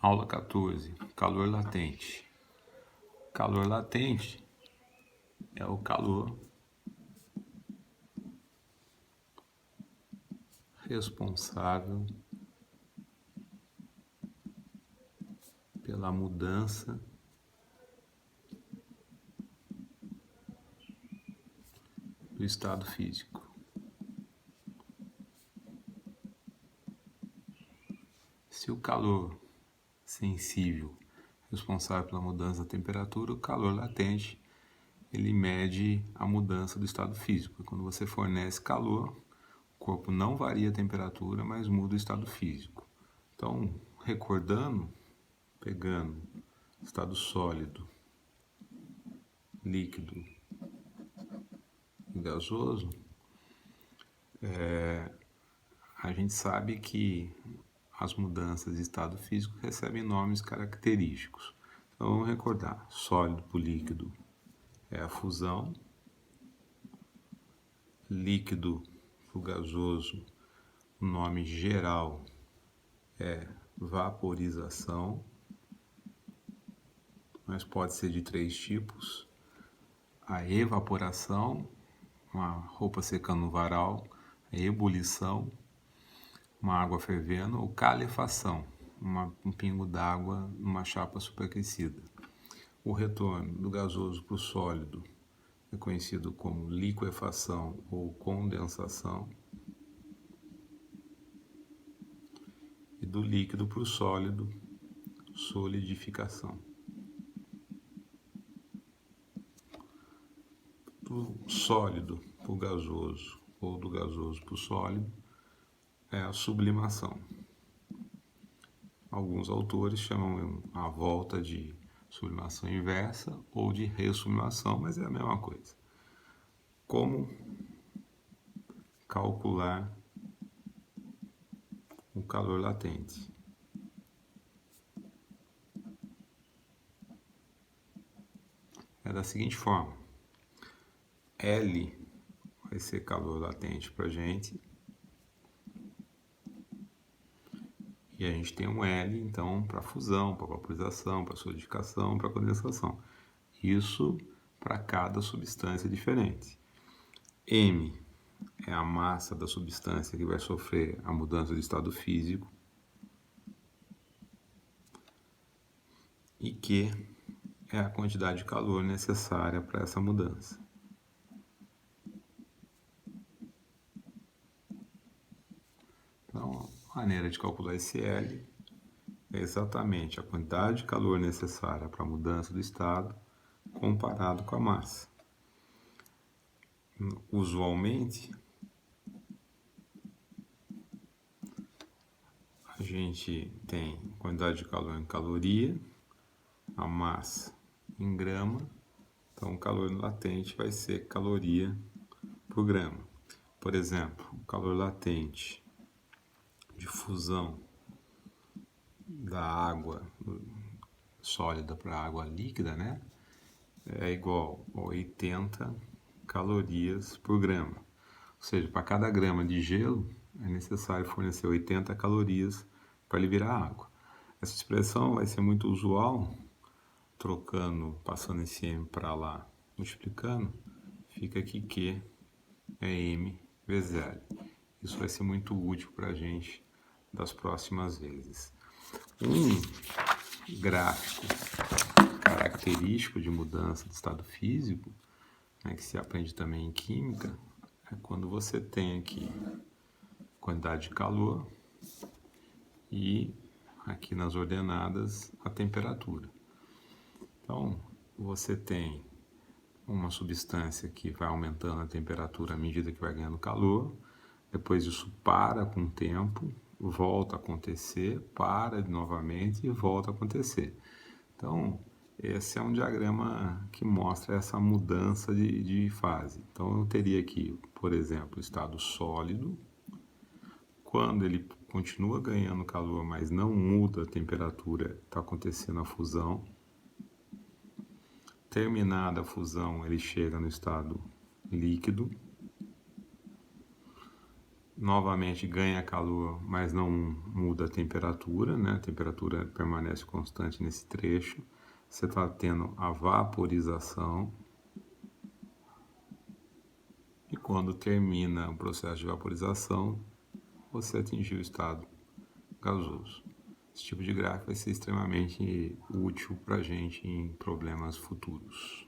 Aula 14. Calor latente. Calor latente é o calor responsável pela mudança do estado físico. Se o calor sensível responsável pela mudança da temperatura, o calor latente ele mede a mudança do estado físico. Quando você fornece calor, o corpo não varia a temperatura, mas muda o estado físico. Então, recordando, pegando estado sólido, líquido e gasoso, a gente sabe que as mudanças de estado físico recebem nomes característicos. Então vamos recordar, sólido para líquido é a fusão, líquido para gasoso, o nome geral é vaporização, mas pode ser de 3 tipos: a evaporação, uma roupa secando no varal, a ebulição, uma água fervendo, ou calefação, um pingo d'água numa chapa superaquecida. O retorno do gasoso para o sólido é conhecido como liquefação ou condensação, e do líquido para o sólido, solidificação. Do sólido para o gasoso ou do gasoso para o sólido é a sublimação. Alguns autores chamam a volta de sublimação inversa ou de ressublimação, mas é a mesma coisa. Como calcular o calor latente? É da seguinte forma: L vai ser calor latente para a gente, e a gente tem um L, então, para fusão, para vaporização, para solidificação, para condensação. Isso para cada substância diferente. M é a massa da substância que vai sofrer a mudança de estado físico. E Q é a quantidade de calor necessária para essa mudança. Então, a maneira de calcular esse L é exatamente a quantidade de calor necessária para a mudança do estado comparado com a massa. Usualmente, a gente tem quantidade de calor em caloria, a massa em grama, então o calor latente vai ser caloria por grama. Por exemplo, o calor latente de fusão da água sólida para a água líquida, né, é igual a 80 calorias por grama. Ou seja, para cada grama de gelo é necessário fornecer 80 calorias para ele virar água. Essa expressão vai ser muito usual, trocando, passando esse M para lá, multiplicando, fica aqui Q é M vezes L. Isso vai ser muito útil para a gente das próximas vezes. Um gráfico característico de mudança de estado físico, né, que se aprende também em química, é quando você tem aqui quantidade de calor e aqui nas ordenadas a temperatura. Então, você tem uma substância que vai aumentando a temperatura à medida que vai ganhando calor, depois isso para com o tempo, volta a acontecer, para novamente e volta a acontecer. Então, esse é um diagrama que mostra essa mudança de fase. Então, eu teria aqui, por exemplo, o estado sólido, quando ele continua ganhando calor, mas não muda a temperatura, está acontecendo a fusão. Terminada a fusão, ele chega no estado líquido. novamente ganha calor, mas não muda a temperatura, né? A temperatura permanece constante nesse trecho. Você está tendo a vaporização. E quando termina o processo de vaporização, você atingiu o estado gasoso. Esse tipo de gráfico vai ser extremamente útil para a gente em problemas futuros.